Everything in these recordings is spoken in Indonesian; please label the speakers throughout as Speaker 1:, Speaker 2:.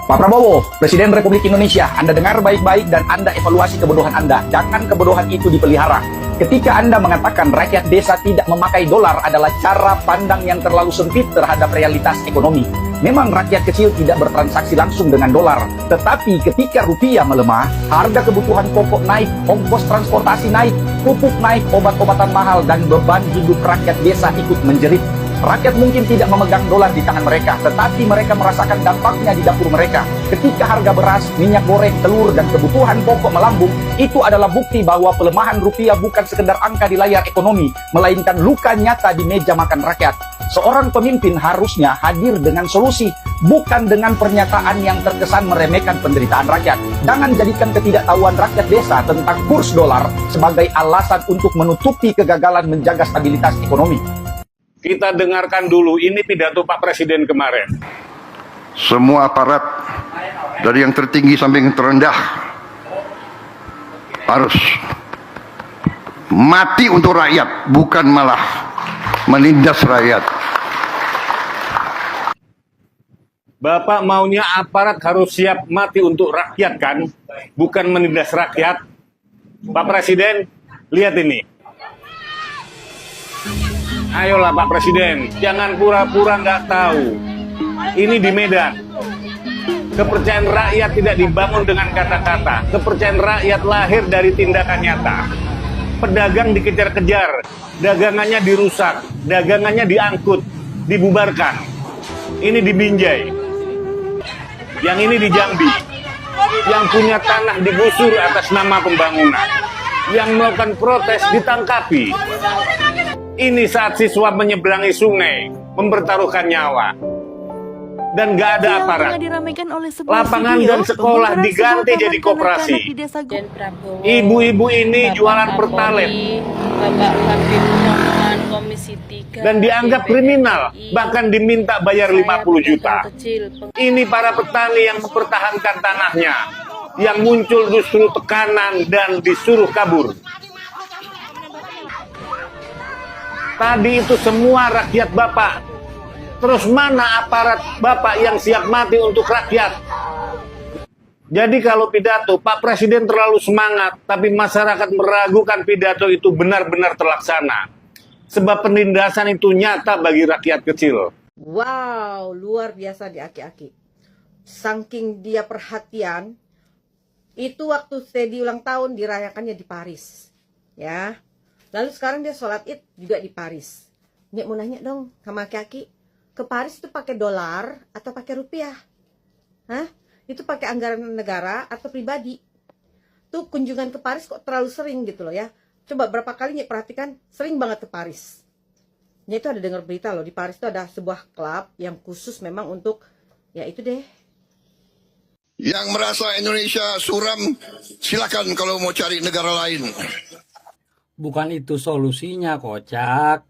Speaker 1: Pak Prabowo, Presiden Republik Indonesia, Anda dengar baik-baik dan Anda evaluasi kebodohan Anda. Jangan kebodohan itu dipelihara. Ketika Anda mengatakan rakyat desa tidak memakai dolar adalah cara pandang yang terlalu sempit terhadap realitas ekonomi. Memang rakyat kecil tidak bertransaksi langsung dengan dolar. Tetapi ketika rupiah melemah, harga kebutuhan pokok naik, ongkos transportasi naik, pupuk naik, obat-obatan mahal, dan beban hidup rakyat desa ikut menjerit. Rakyat mungkin tidak memegang dolar di tangan mereka, tetapi mereka merasakan dampaknya di dapur mereka. Ketika harga beras, minyak goreng, telur, dan kebutuhan pokok melambung, itu adalah bukti bahwa pelemahan rupiah bukan sekedar angka di layar ekonomi, melainkan luka nyata di meja makan rakyat. Seorang pemimpin harusnya hadir dengan solusi, bukan dengan pernyataan yang terkesan meremehkan penderitaan rakyat. Jangan jadikan ketidaktahuan rakyat desa tentang kurs dolar sebagai alasan untuk menutupi kegagalan menjaga stabilitas ekonomi.
Speaker 2: Kita dengarkan dulu ini pidato Pak Presiden kemarin.
Speaker 3: Semua aparat dari yang tertinggi sampai yang terendah harus mati untuk rakyat, bukan malah menindas rakyat.
Speaker 2: Bapak maunya aparat harus siap mati untuk rakyat kan? Bukan menindas rakyat. Pak Presiden, lihat ini. Ayolah Pak Presiden, jangan pura-pura nggak tahu. Ini di Medan. Kepercayaan rakyat tidak dibangun dengan kata-kata. Kepercayaan rakyat lahir dari tindakan nyata. Pedagang dikejar-kejar, dagangannya dirusak, dagangannya diangkut, dibubarkan. Ini di Binjai. Yang ini di Jambi. Yang punya tanah digusur atas nama pembangunan. Yang melakukan protes ditangkapi. Ini saat siswa menyeberangi sungai, mempertaruhkan nyawa. Dan gak ada aparat. Lapangan dan sekolah diganti jadi koperasi. Ibu-ibu ini jualan pertalite. Dan dianggap kriminal, bahkan diminta bayar 50 juta. Ini para petani yang mempertahankan tanahnya, yang muncul justru tekanan dan disuruh kabur. Tadi itu semua rakyat Bapak. Terus mana aparat Bapak yang siap mati untuk rakyat? Jadi kalau pidato, Pak Presiden terlalu semangat, tapi masyarakat meragukan pidato itu benar-benar terlaksana. Sebab penindasan itu nyata bagi rakyat kecil.
Speaker 4: Wow, luar biasa di aki-aki. Saking dia perhatian, itu waktu Teddy ulang tahun dirayakannya di Paris. Ya. Lalu sekarang dia sholat id juga di Paris. Nek mau nanya dong sama aki-aki, ke Paris itu pakai dolar atau pakai rupiah? Hah? Itu pakai anggaran negara atau pribadi? Tuh kunjungan ke Paris kok terlalu sering gitu loh ya. Coba berapa kali Nek perhatikan, sering banget ke Paris. Nek itu ada dengar berita loh, di Paris itu ada sebuah klub yang khusus memang untuk, ya itu deh.
Speaker 3: Yang merasa Indonesia suram, silakan kalau mau cari negara lain.
Speaker 5: Bukan itu solusinya, kocak.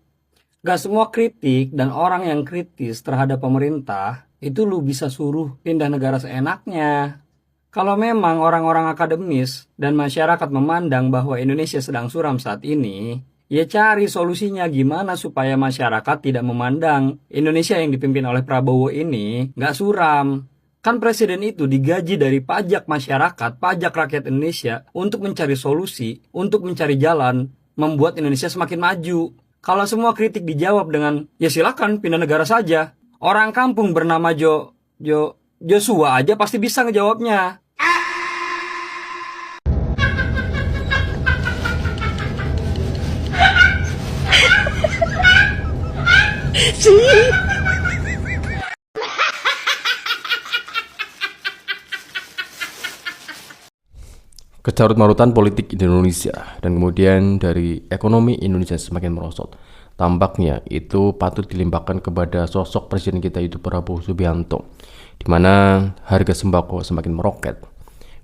Speaker 5: Gak semua kritik dan orang yang kritis terhadap pemerintah itu lu bisa suruh pindah negara seenaknya. Kalau memang orang-orang akademis dan masyarakat memandang bahwa Indonesia sedang suram saat ini, ya cari solusinya gimana supaya masyarakat tidak memandang Indonesia yang dipimpin oleh Prabowo ini gak suram. Kan presiden itu digaji dari pajak masyarakat, pajak rakyat Indonesia untuk mencari solusi, untuk mencari jalan, membuat Indonesia semakin maju. Kalau semua kritik dijawab dengan, ya silakan pindah negara saja. Orang kampung bernama Joshua aja pasti bisa ngejawabnya.
Speaker 6: Kecarut-marutan politik di Indonesia dan kemudian dari ekonomi Indonesia semakin merosot. Tampaknya itu patut dilimpahkan kepada sosok presiden kita itu Prabowo Subianto, di mana harga sembako semakin meroket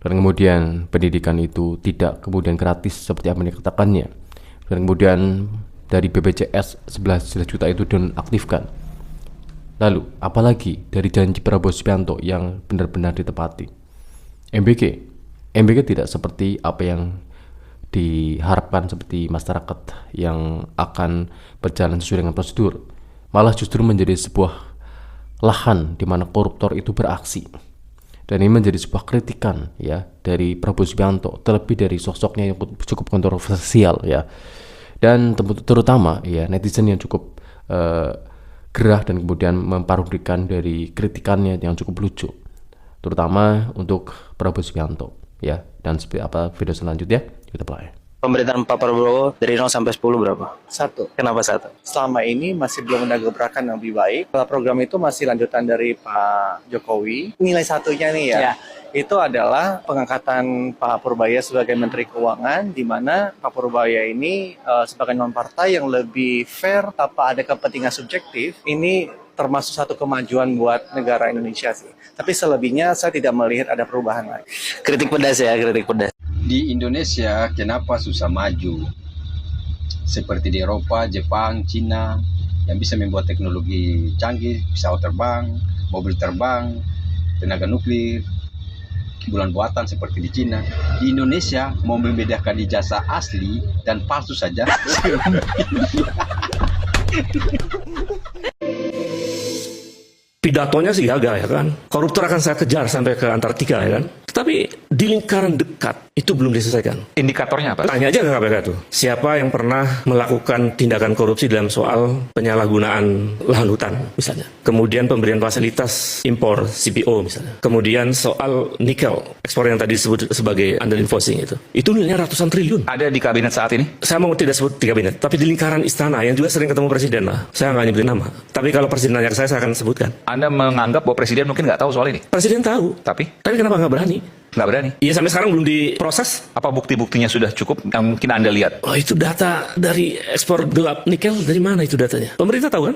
Speaker 6: dan kemudian pendidikan itu tidak kemudian gratis seperti apa yang dikatakannya, dan kemudian dari BPJS 11 juta itu dinonaktifkan. Lalu apalagi dari janji Prabowo Subianto yang benar-benar ditepati? MBK tidak seperti apa yang diharapkan seperti masyarakat yang akan berjalan sesuai dengan prosedur, malah justru menjadi sebuah lahan di mana koruptor itu beraksi. Dan ini menjadi sebuah kritikan ya dari Prabowo Subianto, terlebih dari sosoknya yang cukup kontroversial ya. Dan terutama ya netizen yang cukup gerah dan kemudian memparodikan dari kritikannya yang cukup lucu, terutama untuk Prabowo Subianto ya. Dan seperti apa video selanjutnya kita play.
Speaker 7: Pemerintahan Pak Prabowo dari 0 sampai 10 berapa?
Speaker 8: 1.
Speaker 7: Kenapa 1?
Speaker 8: Selama ini masih belum ada gebrakan yang lebih baik. Program itu masih lanjutan dari Pak Jokowi. Nilai satunya nih ya, itu adalah pengangkatan Pak Purbaya sebagai Menteri Keuangan, di mana Pak Purbaya ini sebagai non-partai yang lebih fair tanpa ada kepentingan subjektif. Ini termasuk satu kemajuan buat negara Indonesia sih. Tapi selebihnya saya tidak melihat ada perubahan lagi.
Speaker 7: Kritik pedas ya, kritik pedas.
Speaker 9: Di Indonesia kenapa susah maju? Seperti di Eropa, Jepang, Cina yang bisa membuat teknologi canggih, pesawat terbang, mobil terbang, tenaga nuklir, bulan buatan seperti di Cina. Di Indonesia mau membedakan ijazah asli dan palsu saja.
Speaker 10: Pidatonya sih gagah ya kan. Koruptor akan saya kejar sampai ke Antartika ya kan. Tapi di lingkaran dekat itu belum diselesaikan.
Speaker 11: Indikatornya apa?
Speaker 10: Tanya aja ke KPK tuh. Siapa yang pernah melakukan tindakan korupsi dalam soal penyalahgunaan lahan hutan misalnya. Kemudian pemberian fasilitas impor CPO misalnya. Kemudian soal nikel, ekspor yang tadi disebut sebagai under invoicing itu. Itu nilainya ratusan triliun.
Speaker 11: Ada di kabinet saat ini?
Speaker 10: Saya mau tidak sebut di kabinet, tapi di lingkaran istana yang juga sering ketemu presiden lah. Saya nggak nyebutin nama. Tapi kalau presiden nanya ke saya akan sebutkan.
Speaker 11: Anda menganggap bahwa presiden mungkin nggak tahu soal ini?
Speaker 10: Presiden tahu.
Speaker 11: Tapi
Speaker 10: Kenapa nggak berani?
Speaker 11: nggak berani.
Speaker 10: Iya, sampai sekarang belum diproses.
Speaker 11: Apa bukti-buktinya sudah cukup yang mungkin Anda lihat?
Speaker 10: Oh, itu data dari ekspor gelap nikel, dari mana itu datanya? Pemerintah tahu kan?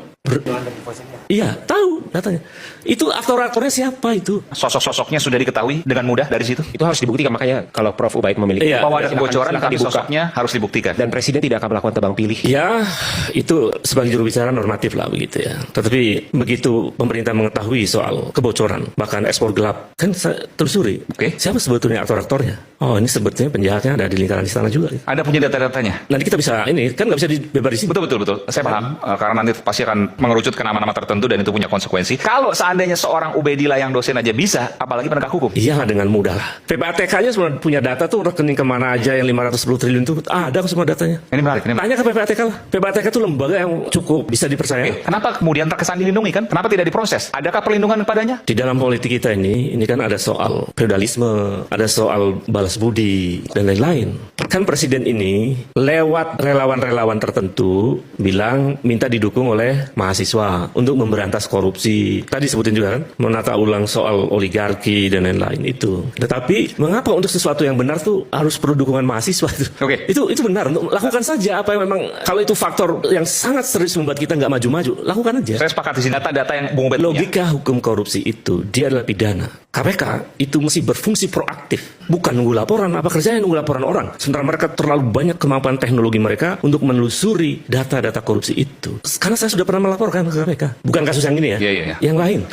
Speaker 10: Iya, tahu datanya. Itu aktor-aktornya siapa itu?
Speaker 11: Sosok-sosoknya sudah diketahui dengan mudah dari situ?
Speaker 12: Itu harus dibuktikan, makanya kalau Prof. Ubaid memiliki
Speaker 11: bahwa ada kebocoran,
Speaker 12: silakan
Speaker 11: tapi
Speaker 12: dibuka.
Speaker 11: sosoknya harus dibuktikan.
Speaker 12: Dan presiden tidak akan melakukan tebang pilih.
Speaker 10: Ya, itu sebagai juru bicara normatif lah begitu ya. Tetapi begitu pemerintah mengetahui soal kebocoran, bahkan ekspor gelap, kan saya telusuri.
Speaker 11: Oke.
Speaker 10: Siapa sebetulnya aktor-aktornya? Oh, ini sebetulnya penjahatnya ada di lingkaran istana juga.
Speaker 11: Anda punya data-datanya?
Speaker 10: Nanti kita bisa, ini kan nggak bisa dibebar di sini.
Speaker 11: Betul. Saya paham, karena nanti pasti akan mengerucut ke nama-nama tertentu dan itu punya konsekuensi. Kalau seandainya seorang Ubaidillah yang dosen aja bisa, apalagi penegak hukum?
Speaker 10: Iya, dengan mudah lah. PPATK-nya sebenarnya punya data tuh, rekening kemana aja yang 510 triliun itu ada kok semua datanya.
Speaker 11: Ini menarik.
Speaker 10: Tanya ke PPATK lah. PPATK itu lembaga yang cukup bisa dipercaya.
Speaker 11: Oke, kenapa kemudian terkesan dilindungi kan? Kenapa tidak diproses? Adakah perlindungan padanya?
Speaker 10: Di dalam politik kita ini kan ada soal feudalisme, ada soal balas budi, dan lain-lain. Kan presiden ini lewat relawan-relawan tertentu bilang minta didukung oleh mahasiswa untuk memberantas korupsi. Tadi sebutin juga kan, menata ulang soal oligarki dan lain-lain itu. Tetapi mengapa untuk sesuatu yang benar tuh harus perlu dukungan mahasiswa itu?
Speaker 11: Oke.
Speaker 10: Itu benar, untuk lakukan saja apa yang memang, kalau itu faktor yang sangat serius membuat kita nggak maju-maju, lakukan aja.
Speaker 11: Saya sepakat di sini data-data yang Bung Ubed punya.
Speaker 10: Logika hukum korupsi itu, dia adalah pidana. KPK itu mesti berfungsi proaktif, bukan nunggu laporan. Apa kerjanya nunggu laporan orang? Sementara mereka terlalu banyak kemampuan teknologi mereka untuk menelusuri data-data korupsi itu. Karena saya sudah pernah melaporkan ke KPK. Bukan kasus yang ini ya,
Speaker 11: Iya.
Speaker 10: yang lain.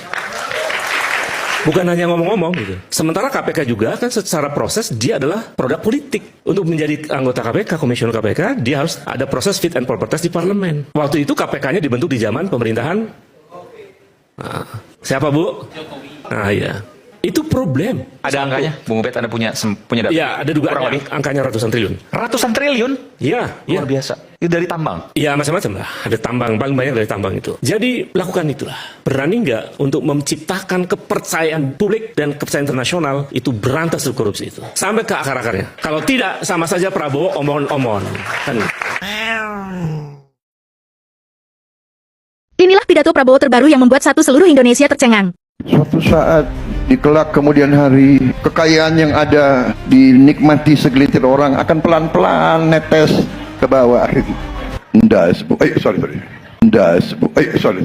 Speaker 10: Bukan hanya ngomong-ngomong gitu. Sementara KPK juga kan secara proses dia adalah produk politik. Untuk menjadi anggota KPK, komisioner KPK, dia harus ada proses fit and proper test di parlemen. Waktu itu KPK-nya dibentuk di zaman pemerintahan. Nah, siapa Bu? Nah, iya. Itu problem.
Speaker 11: Ada angkanya? Bung Ubed, Anda punya data?
Speaker 10: Iya, ada juga
Speaker 11: Kurang lebih?
Speaker 10: angkanya ratusan triliun.
Speaker 11: Ratusan triliun?
Speaker 10: Iya,
Speaker 11: Luar biasa. Itu dari tambang?
Speaker 10: Iya, macam-macam lah. Ada tambang, paling banyak dari tambang itu. Jadi, lakukan itulah. Berani nggak untuk menciptakan kepercayaan publik dan kepercayaan internasional itu berantas korupsi itu. Sampai ke akar-akarnya. Kalau tidak, sama saja Prabowo omong-omong. Kan.
Speaker 13: Inilah pidato Prabowo terbaru yang membuat seluruh Indonesia tercengang.
Speaker 3: Suatu saat di kelak kemudian hari, kekayaan yang ada dinikmati segelintir orang akan pelan-pelan netes ke bawah. Ndas, Bu. Sorry. Ndas, Bu. Sorry.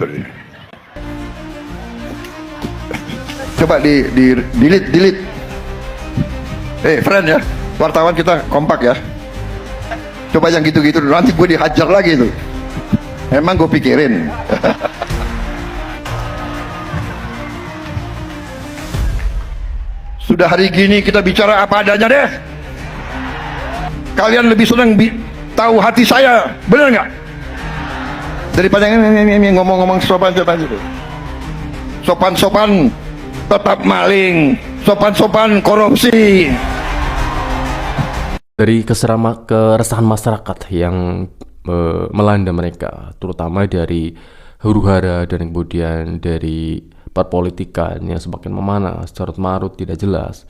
Speaker 3: Coba delete. Friend ya, wartawan kita kompak ya. Coba yang gitu-gitu, nanti gue dihajar lagi tuh. Emang gue pikirin. Sudah hari gini kita bicara apa adanya deh. Kalian lebih senang tahu hati saya, bener nggak? Daripada ngomong-ngomong sopan-sopan itu. Sopan-sopan tetap maling, sopan-sopan korupsi.
Speaker 6: Dari keresahan masyarakat yang melanda mereka, terutama dari huru-hara dan kemudian dari perpolitikan yang semakin memanas, carut marut, tidak jelas,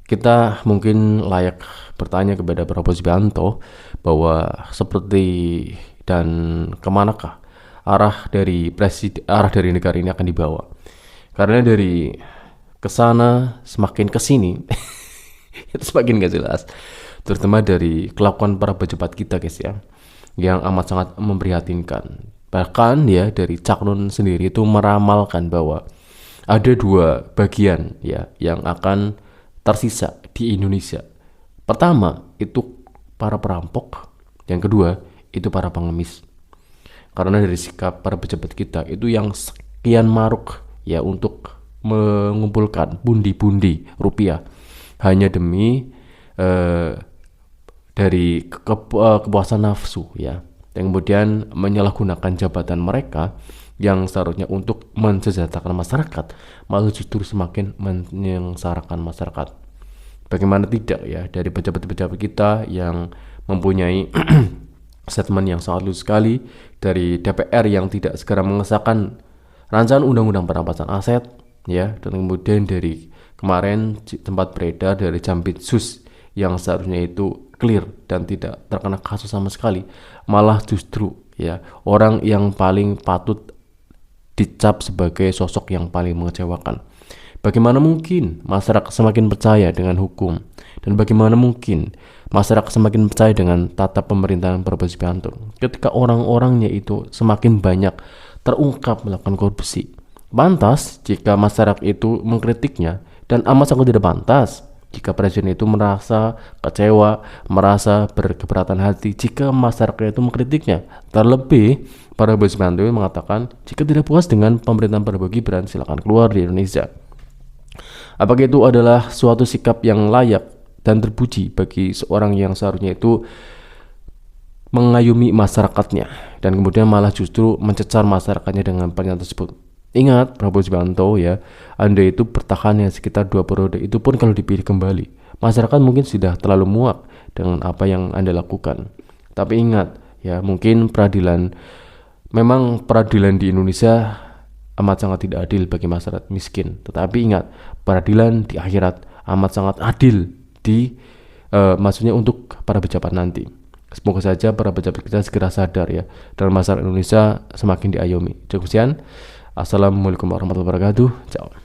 Speaker 6: kita mungkin layak bertanya kepada Prabowo Subianto bahwa seperti dan kemanakah arah dari negara ini akan dibawa. Karena dari kesana semakin kesini itu semakin gak jelas, terutama dari kelakuan para pejabat kita guys ya, yang amat sangat memprihatinkan. Bahkan ya dari Cak Nun sendiri itu meramalkan bahwa ada 2 bagian ya yang akan tersisa di Indonesia. Pertama itu para perampok, yang kedua itu para pengemis. Karena dari sikap para pejabat kita itu yang sekian maruk ya untuk mengumpulkan pundi-pundi rupiah hanya demi dari kepuasan nafsu ya, dan kemudian menyalahgunakan jabatan mereka yang seharusnya untuk mensejahterakan masyarakat, malah justru semakin menyengsarakan masyarakat. Bagaimana tidak ya dari pejabat-pejabat kita yang mempunyai statement yang sangat lucu sekali, dari DPR yang tidak segera mengesahkan rancangan undang-undang perampasan aset ya, dan kemudian dari kemarin tempat beredar dari Jampitsus yang seharusnya itu clear dan tidak terkena kasus sama sekali, malah justru ya orang yang paling patut dicap sebagai sosok yang paling mengecewakan. Bagaimana mungkin masyarakat semakin percaya dengan hukum, dan bagaimana mungkin masyarakat semakin percaya dengan tata pemerintahan Prabowo Subianto ketika orang-orangnya itu semakin banyak terungkap melakukan korupsi. Pantas jika masyarakat itu mengkritiknya, dan amat sangat tidak pantas jika presiden itu merasa kecewa, merasa berkeberatan hati jika masyarakat itu mengkritiknya. Terlebih Prabowo Subianto mengatakan jika tidak puas dengan pemerintahan Prabowo Gibran, silakan keluar dari Indonesia. Apakah itu adalah suatu sikap yang layak dan terpuji bagi seorang yang seharusnya itu mengayomi masyarakatnya, dan kemudian malah justru mencecar masyarakatnya dengan pernyataan tersebut? Ingat Prabowo Subianto ya, Anda itu bertahan yang sekitar 2 periode, itu pun kalau dipilih kembali, masyarakat mungkin sudah terlalu muak dengan apa yang Anda lakukan. Tapi ingat ya, mungkin memang peradilan di Indonesia amat sangat tidak adil bagi masyarakat miskin. Tetapi ingat, peradilan di akhirat amat sangat adil maksudnya untuk para pejabat nanti. Semoga saja para pejabat kita segera sadar ya, dan masyarakat Indonesia semakin diayomi. Cukup sekian. Assalamualaikum warahmatullahi wabarakatuh. Ciao.